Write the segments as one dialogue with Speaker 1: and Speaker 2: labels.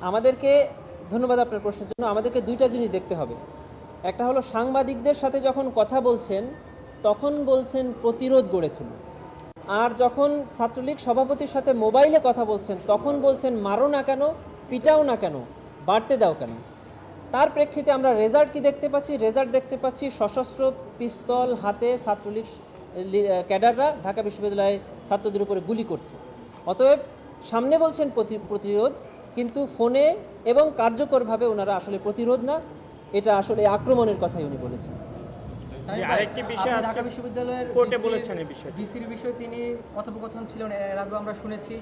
Speaker 1: আমাদেরকে ধন্যবাদ আপনার প্রশ্নের জন্য। আমাদেরকে দুইটা জিনিস দেখতে হবে। একটা হলো সাংবাদিকদের সাথে যখন কথা বলছেন তখন বলছেন প্রতিরোধ গড়ে তুলুন, আর যখন ছাত্রলীগ সভাপতির সাথে মোবাইলে কথা বলছেন তখন বলছেন মারো না কেন, পিটাও না কেন, বাড়তে দাও কেন। তার প্রেক্ষিতে আমরা রেজাল্ট কি দেখতে পাচ্ছি? রেজাল্ট দেখতে পাচ্ছি সশস্ত্র পিস্তল হাতে ছাত্রলীগ ক্যাডাররা ঢাকা বিশ্ববিদ্যালয়ে ছাত্রদের উপরে গুলি করছে। অতএব সামনে বলছেন প্রতিরোধ, কিন্তু ফোনে এবং কার্যকরভাবে ওনারা আসলে প্রতিরোধ না, এটা আসলে আক্রমণের কথাই উনি বলেছেন।
Speaker 2: আরেকটি বিষয় ঢাকা বিশ্ববিদ্যালয়ের কোর্টে বলেছেন এই বিষয়ে,
Speaker 3: ভিসির বিষয়ে তিনি কথোপকথন ছিলেন, এর আগে আমরা শুনেছি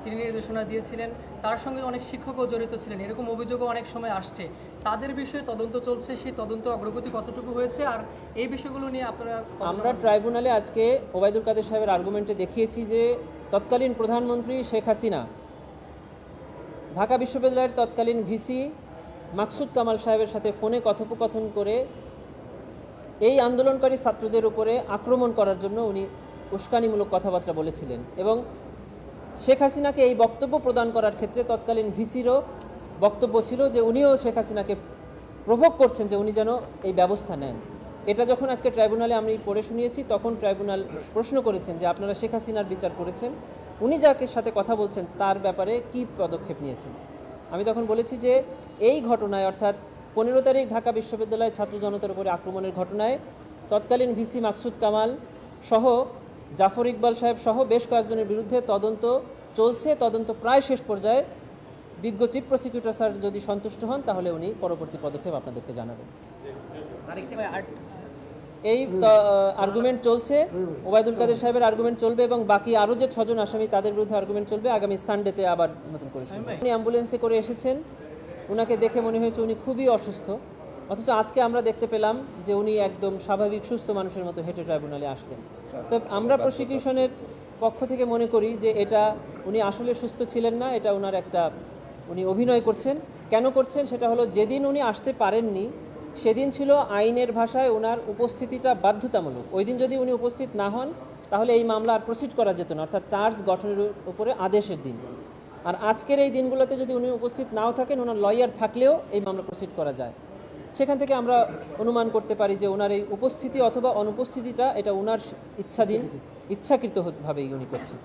Speaker 3: তিনি নির্দেশনা দিয়েছিলেন, তার সঙ্গে অনেক শিক্ষকও জড়িত ছিলেন, এরকম অভিযোগও অনেক সময় আসছে। তাদের বিষয়ে তদন্ত চলছে, সেই তদন্ত অগ্রগতি কতটুকু হয়েছে, আর এই বিষয়গুলো নিয়ে আপনারা?
Speaker 1: আমরা ট্রাইব্যুনালে আজকে ওবায়দুল কাদের সাহেবের আর্গুমেন্টে দেখিয়েছি যে তৎকালীন প্রধানমন্ত্রী শেখ হাসিনা ঢাকা বিশ্ববিদ্যালয়ের তৎকালীন ভিসি মাকসুদ কামাল সাহেবের সাথে ফোনে কথোপকথন করে এই আন্দোলনকারী ছাত্রদের উপরে আক্রমণ করার জন্য উনি উস্কানিমূলক কথাবার্তা বলেছিলেন, এবং শেখ হাসিনাকে এই বক্তব্য প্রদান করার ক্ষেত্রে তৎকালীন ভিসিরও বক্তব্য ছিল যে উনিও শেখ হাসিনাকে প্রভোগ করছেন যে উনি যেন এই ব্যবস্থা নেন। এটা যখন আজকে ট্রাইব্যুনালে আমি পড়ে শুনিয়েছি তখন ট্রাইব্যুনাল প্রশ্ন করেছেন যে আপনারা শেখ হাসিনার বিচার করেছেন, উনি যাকে সাথে কথা বলছেন তার ব্যাপারে কি পদক্ষেপ নিয়েছেন। আমি তখন বলেছি যে এই ঘটনায়, অর্থাৎ 15 তারিখ ঢাকা বিশ্ববিদ্যালয়ের ছাত্র জনতার উপরে আক্রমণের ঘটনায় তৎকালীন ভিসি মাকসুদ কামাল সহ জাফর ইকবাল সাহেব সহ বেশ কয়েকজনের বিরুদ্ধে তদন্ত চলছে। তদন্ত প্রায় শেষ পর্যায়ে। বিজ্ঞ চিফ প্রসিকিউটর স্যার যদি সন্তুষ্ট হন তাহলে উনি পরবর্তী পদক্ষেপ আপনাদেরকে জানাবেন। এই আর্গুমেন্ট চলছে, ওবায়দুল কাদের সাহেবের আর্গুমেন্ট চলবে এবং বাকি আরও যে 6 জন আসামি তাদের বিরুদ্ধে আর্গুমেন্ট চলবে। আগামী সানডেতে আবার নতুন করে উনি অ্যাম্বুলেন্সে করে এসেছেন, ওনাকে দেখে মনে হয়েছে উনি খুবই অসুস্থ, অথচ আজকে আমরা দেখতে পেলাম যে উনি একদম স্বাভাবিক সুস্থ মানুষের মতো হেঁটে ট্রাইব্যুনালে আসলেন। তো আমরা প্রসিকিউশনের পক্ষ থেকে মনে করি যে এটা উনি আসলে সুস্থ ছিলেন না, এটা ওনার একটা উনি অভিনয় করছেন। কেন করছেন সেটা হলো, যেদিন উনি আসতে পারেননি সেদিন ছিল আইনের ভাষায় ওনার উপস্থিতিটা বাধ্যতামূলক। ওই দিন যদি উনি উপস্থিত না হন তাহলে এই মামলা আর প্রসিড করা যেত না, অর্থাৎ চার্জ গঠনের উপরে আদেশের দিন। আর আজকের এই দিনগুলোতে যদি উনি উপস্থিত নাও থাকেন, ওনার লয়ার থাকলেও এই মামলা প্রসিড করা যায়। সেখান থেকে আমরা অনুমান করতে পারি যে ওনার এই উপস্থিতি অথবা অনুপস্থিতিটা এটা ওনার ইচ্ছাধীন, ইচ্ছাকৃতভাবেই উনি করছেন।